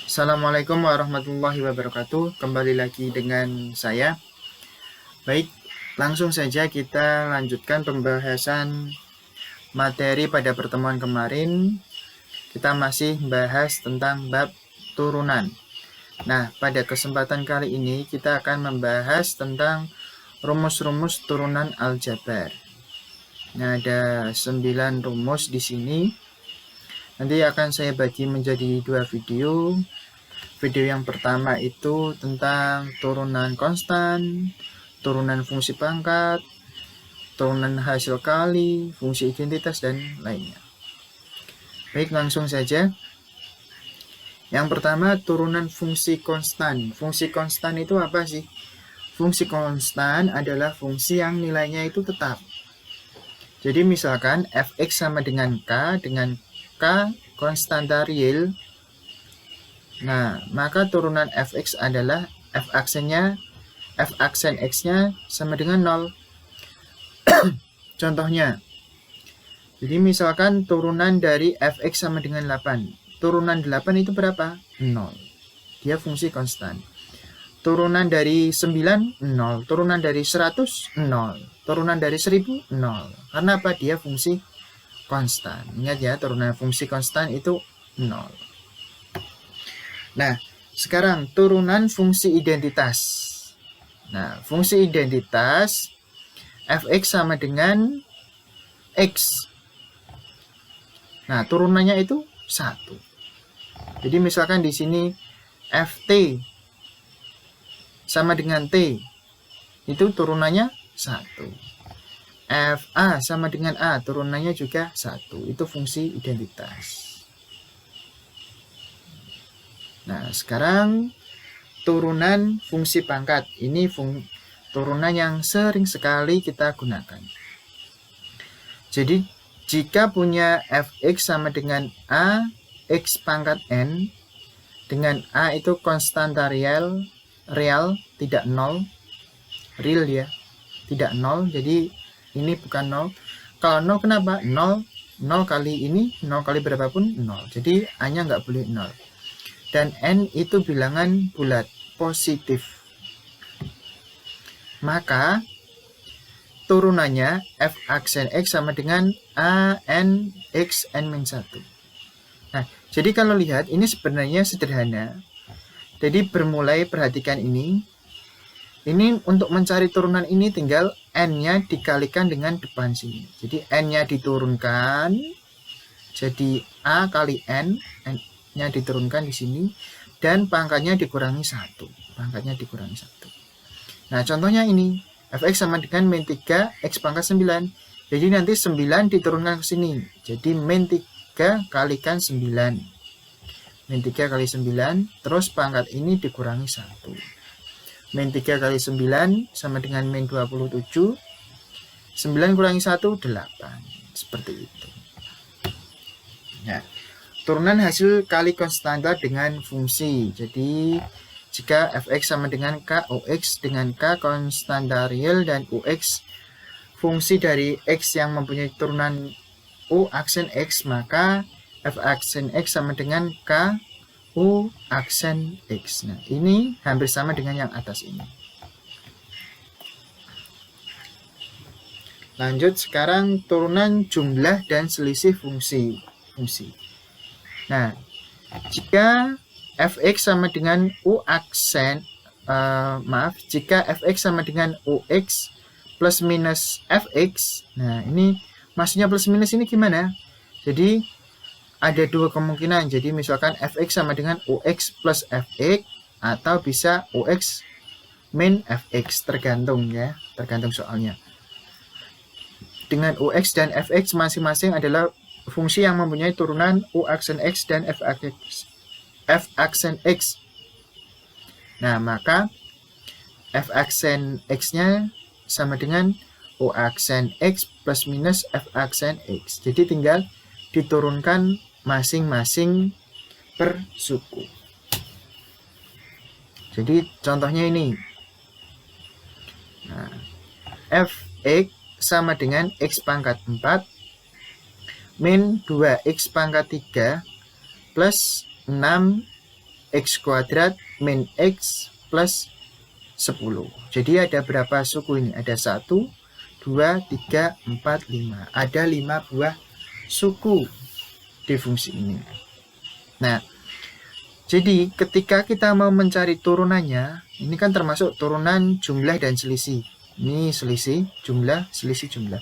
Assalamualaikum warahmatullahi wabarakatuh. Kembali lagi dengan saya. Baik, langsung saja kita lanjutkan pembahasan materi pada pertemuan kemarin. Kita masih bahas tentang bab turunan. Nah, pada kesempatan kali ini kita akan membahas tentang rumus-rumus turunan aljabar. Nah, ada 9 rumus di sini. Nanti akan saya bagi menjadi 2 video. Video yang pertama itu tentang turunan konstan, turunan fungsi pangkat, turunan hasil kali, fungsi identitas, dan lainnya. Baik, langsung saja. Yang pertama, turunan fungsi konstan. Fungsi konstan itu apa sih? Fungsi konstan adalah fungsi yang nilainya itu tetap. Jadi misalkan fx sama dengan k konstanta real. Nah, maka turunan fx adalah f aksen x-nya sama dengan 0. Contohnya, jadi misalkan turunan dari fx sama dengan 8. Turunan 8 itu berapa? 0. Dia fungsi konstan. Turunan dari 9, 0. Turunan dari 100, 0. Turunan dari 1000, 0. Karena apa? Dia fungsi konstan. Ingat ya, turunan fungsi konstan itu 0. Nah, sekarang turunan fungsi identitas. Nah, fungsi identitas fx sama dengan x. Nah, turunannya itu 1. Jadi misalkan di sini ft sama dengan t. Itu turunannya 1. fa sama dengan a, turunannya juga 1. Itu fungsi identitas. Nah, sekarang turunan fungsi pangkat. Ini turunan yang sering sekali kita gunakan. Jadi, jika punya fx sama dengan a, x pangkat n, dengan a itu konstanta real, tidak 0, real ya, tidak 0, jadi ini bukan 0. Kalau 0 kenapa? 0 kali ini, 0 kali berapapun 0, jadi a-nya nggak boleh 0. Dan n itu bilangan bulat, positif. Maka turunannya f aksen x sama dengan a n x n-1. Nah, jadi kalau lihat ini sebenarnya sederhana. Jadi bermulai perhatikan ini. Ini untuk mencari turunan ini tinggal n-nya dikalikan dengan depan sini. Jadi n-nya diturunkan. Jadi a kali n-nya diturunkan di sini. Dan pangkatnya dikurangi 1. Pangkatnya dikurangi 1. Nah, contohnya ini. Fx sama dengan min 3 x pangkat 9. Jadi nanti 9 diturunkan ke sini. Jadi min 3 kalikan 9. Min 3 kali 9. Terus pangkat ini dikurangi 1. Min 3 kali 9 sama dengan min 27. 9 kurangi 1, 8. Seperti itu. Nah, turunan hasil kali konstanta dengan fungsi. Jadi, jika fx sama dengan k ux dengan k konstanta real dan ux fungsi dari x yang mempunyai turunan u aksen x, maka f aksen x sama dengan k u aksen x. Nah, ini hampir sama dengan yang atas ini. Lanjut sekarang turunan jumlah dan selisih fungsi. Nah, jika fx sama dengan u aksen, jika fx sama dengan ux plus minus fx, nah ini maksudnya plus minus ini gimana? Jadi ada 2 kemungkinan. Jadi misalkan fx sama dengan ux plus fx atau bisa ux min fx, tergantung ya, tergantung soalnya. Dengan ux dan fx masing-masing adalah fungsi yang mempunyai turunan u aksen x dan f aksen x. Nah, maka f aksen x-nya sama dengan u aksen x plus minus f aksen x. Jadi tinggal diturunkan masing-masing per suku. Jadi contohnya ini. Nah, fx sama dengan x pangkat 4 min 2x pangkat 3 plus 6 X kuadrat min X plus 10. Jadi ada berapa suku ini? Ada 1, 2, 3, 4, 5. Ada 5 buah suku di fungsi ini. Nah, jadi ketika kita mau mencari turunannya, ini kan termasuk turunan jumlah dan selisih. Ini selisih, jumlah, selisih, jumlah.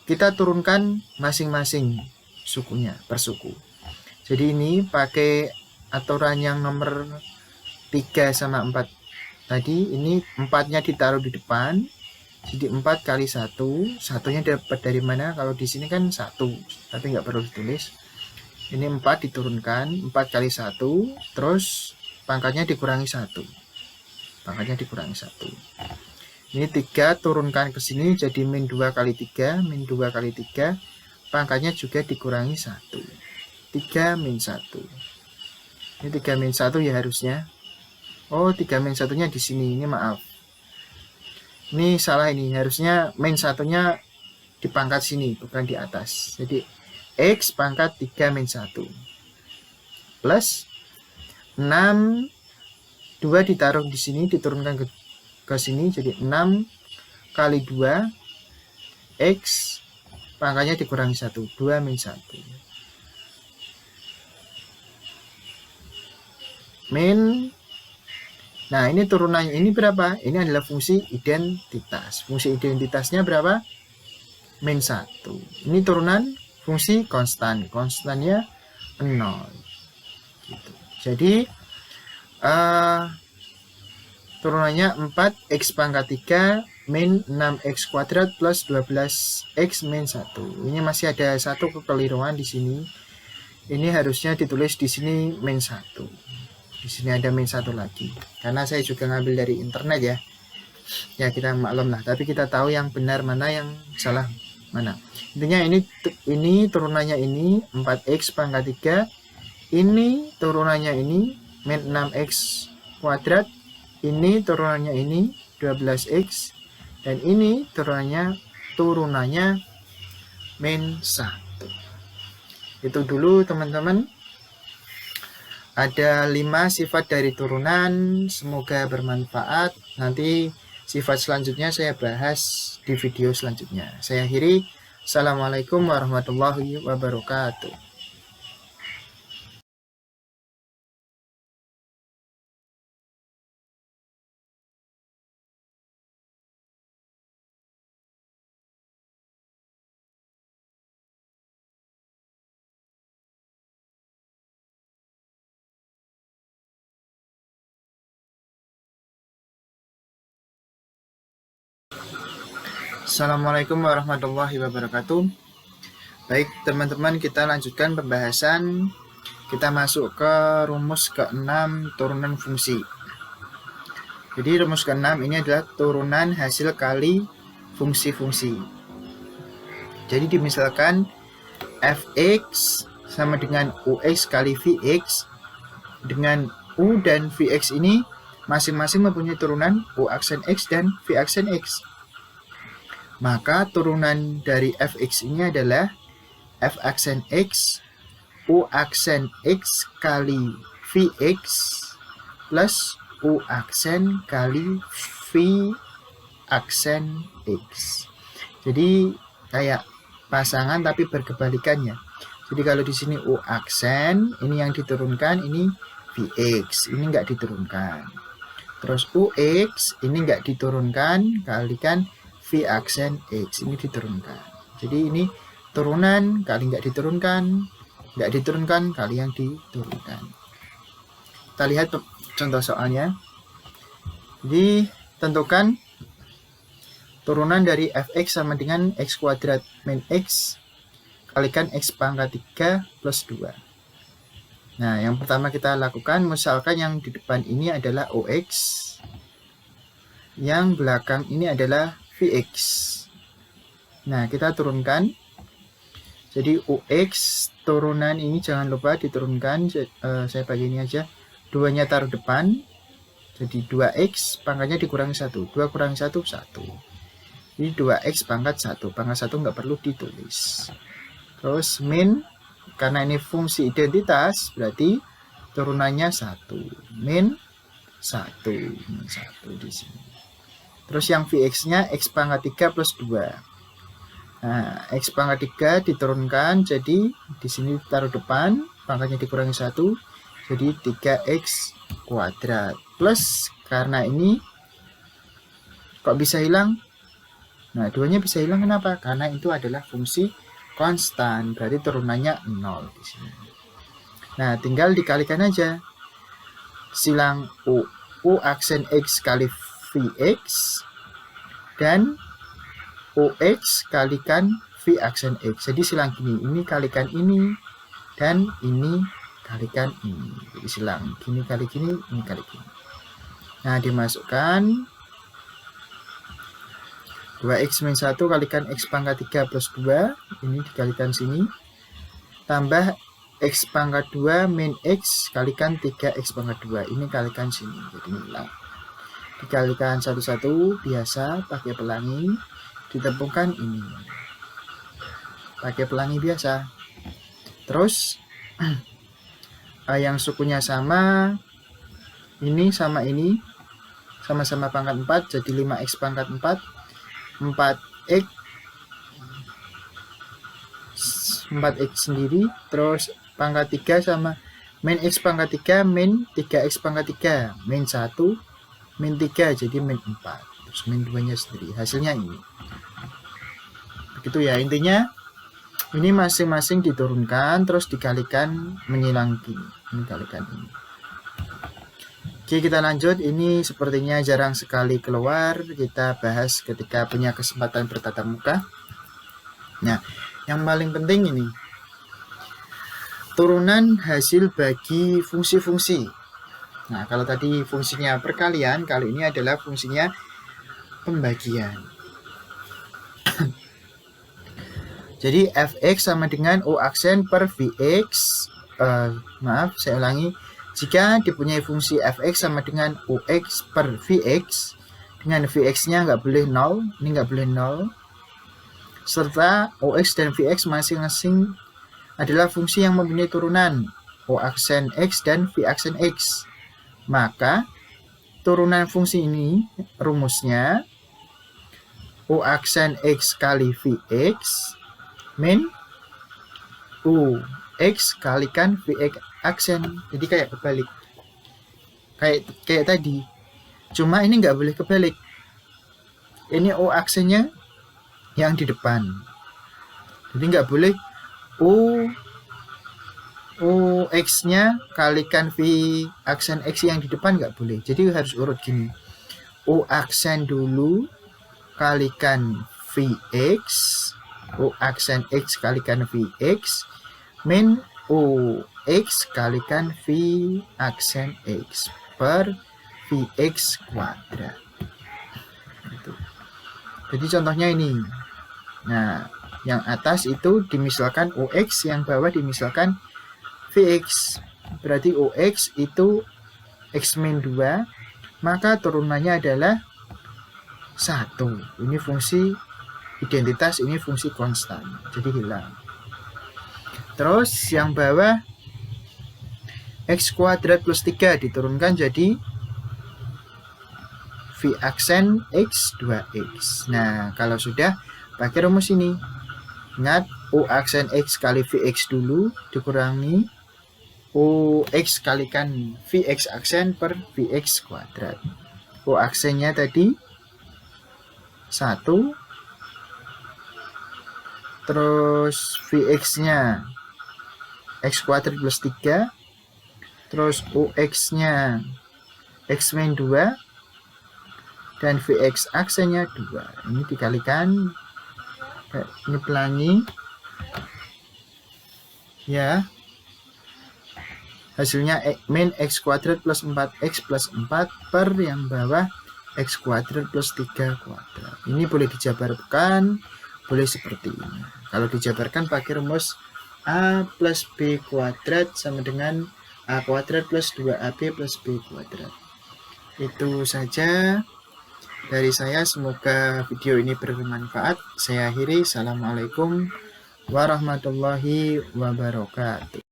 Kita turunkan masing-masing sukunya per suku. Jadi ini pakai aturan yang nomor 3 sama 4 tadi. Ini 4-nya ditaruh di depan. Jadi 4 kali 1. Satunya dapat dari mana? Kalau di sini kan 1, tapi nggak perlu ditulis. Ini 4 diturunkan, 4 kali 1, terus pangkatnya dikurangi 1. Pangkatnya dikurangi 1. Ini 3 turunkan ke sini jadi min 2 kali 3, min 2 kali 3, pangkatnya juga dikurangi 1. 3 min 1. Ini 3 min 1 ya harusnya. Oh, 3 min 1-nya di sini. Ini maaf. Ini salah ini. Harusnya min 1-nya di pangkat sini, bukan di atas. Jadi X pangkat 3 min 1. Plus 6. 2 ditaruh di sini, diturunkan ke sini. Jadi 6 kali 2. X pangkatnya dikurangi 1. 2 min 1. Min. Nah, ini turunannya ini berapa? Ini adalah fungsi identitas. Fungsi identitasnya berapa? Min 1. Ini turunan fungsi konstan. Konstannya 0. Gitu. Jadi turunannya 4x pangkat 3 min 6x kuadrat plus 12x min 1. Ini masih ada satu kekeliruan di sini. Ini harusnya ditulis di sini min 1. Di sini ada min 1 lagi. Karena saya juga ngambil dari internet ya. Ya kita maklum lah. Tapi kita tahu yang benar mana, yang salah mana. Intinya ini turunannya ini 4x pangkat 3. Ini turunannya ini min 6x kuadrat. Ini turunannya ini 12x. Dan ini turunannya min 1. Itu dulu teman-teman. Ada 5 sifat dari turunan. Semoga bermanfaat. Nanti sifat selanjutnya saya bahas di video selanjutnya. Saya akhiri. Assalamualaikum warahmatullahi wabarakatuh. Assalamualaikum warahmatullahi wabarakatuh. Baik teman-teman, kita lanjutkan pembahasan. Kita masuk ke rumus ke-6 turunan fungsi. Jadi rumus ke-6 ini adalah turunan hasil kali fungsi-fungsi. Jadi dimisalkan fx sama dengan ux kali vx, dengan u dan vx ini masing-masing mempunyai turunan u aksen x dan v aksen x. Maka turunan dari fx ini adalah f aksen x, u aksen x kali vx plus u aksen kali v aksen x. Jadi kayak pasangan tapi berkebalikannya. Jadi kalau di sini u aksen, ini yang diturunkan, ini vx, ini enggak diturunkan. Terus ux, ini enggak diturunkan, kalikan v aksen x, ini diturunkan. Jadi ini turunan kali enggak diturunkan kali yang diturunkan. Kita lihat contoh soalnya. Jadi tentukan turunan dari fx sama dengan x kuadrat min x kalikan x pangkat 3 plus 2. Nah, yang pertama kita lakukan, misalkan yang di depan ini adalah ux, yang belakang ini adalah vx. Nah, kita turunkan. Jadi ux turunan ini jangan lupa diturunkan. Saya bagi ini aja. 2-nya taruh depan. Jadi 2x pangkatnya dikurangi 1. 2 kurangi 1, 1. Jadi 2x pangkat 1. Pangkat 1 nggak perlu ditulis. Terus min, karena ini fungsi identitas, berarti turunannya 1, min 1 di sini. Terus yang Vx-nya X pangkat 3 plus 2. Nah, X pangkat 3 diturunkan, jadi di sini taruh depan, pangkatnya dikurangi 1, jadi 3x kuadrat. Plus, karena ini kok bisa hilang? Nah, duanya bisa hilang kenapa? Karena itu adalah fungsi konstan, berarti turunannya 0 di sini. Nah, tinggal dikalikan aja. Silang U aksen X kali Vx dan UX kalikan V aksen X. Jadi silang gini, ini kalikan ini dan ini kalikan ini. Jadi silang gini kali gini, ini kali gini. Nah, dimasukkan 2x min 1 kalikan x pangkat 3 plus 2, ini dikalikan sini, tambah x pangkat 2 min x kalikan 3x pangkat 2, ini kalikan sini, jadi hilang. Dikalikan satu-satu, biasa, pakai pelangi, ditemukan ini. Pakai pelangi biasa. Terus, yang sukunya sama, ini sama ini, sama-sama pangkat 4, jadi 5x pangkat 4, 4x sendiri, terus pangkat 3 sama min x pangkat 3 min 3x pangkat 3, min 1 min 3, jadi min 4, terus min 2 nya sendiri, hasilnya ini. Begitu ya, intinya ini masing-masing diturunkan terus dikalikan menyilang gini, ini kalikan ini. Oke, kita lanjut. Ini sepertinya jarang sekali keluar, kita bahas ketika punya kesempatan bertatap muka. Nah, yang paling penting ini turunan hasil bagi fungsi-fungsi. Nah, kalau tadi fungsinya perkalian, kali ini adalah fungsinya pembagian. Jadi fx sama dengan u aksen per vx, maaf saya ulangi, jika dipunyai fungsi fx sama dengan ux per vx, dengan vx-nya nggak boleh 0, ini nggak boleh 0, serta ux dan vx masing-masing adalah fungsi yang mempunyai turunan u aksen x dan v aksen x, maka turunan fungsi ini rumusnya u aksen x kali vx min ux kalikan vx aksen. Jadi kayak kebalik, kayak tadi, cuma ini nggak boleh kebalik, ini u aksennya yang di depan, jadi nggak boleh ux nya kalikan v aksen x yang di depan, nggak boleh. Jadi harus urut gini, u aksen dulu kalikan vx, u aksen x kalikan vx min ux kalikan v aksen x per vx kuadrat. Jadi contohnya ini. Nah, yang atas itu dimisalkan ux, yang bawah dimisalkan vx. Berarti ux itu x min 2, maka turunannya adalah 1. Ini fungsi identitas, ini fungsi konstan, jadi hilang. Terus yang bawah x kuadrat plus 3 diturunkan jadi v aksen x 2x. Nah, kalau sudah pakai rumus ini, ingat u aksen x kali vx dulu dikurangi ux kalikan vx aksen per vx kuadrat. U aksennya tadi 1, terus vx-nya x kuadrat plus 3, terus ux-nya x min 2, dan vx aksennya 2. Ini dikalikan, ini pelangi ya, hasilnya min x kuadrat plus 4x plus 4 per yang bawah x kuadrat plus 3 kuadrat. Ini boleh dijabarkan, boleh seperti ini. Kalau dijabarkan pakai rumus a plus b kuadrat sama dengan a kuadrat plus 2ab plus b kuadrat. Itu saja dari saya, semoga video ini bermanfaat. Saya akhiri, assalamualaikum warahmatullahi wabarakatuh.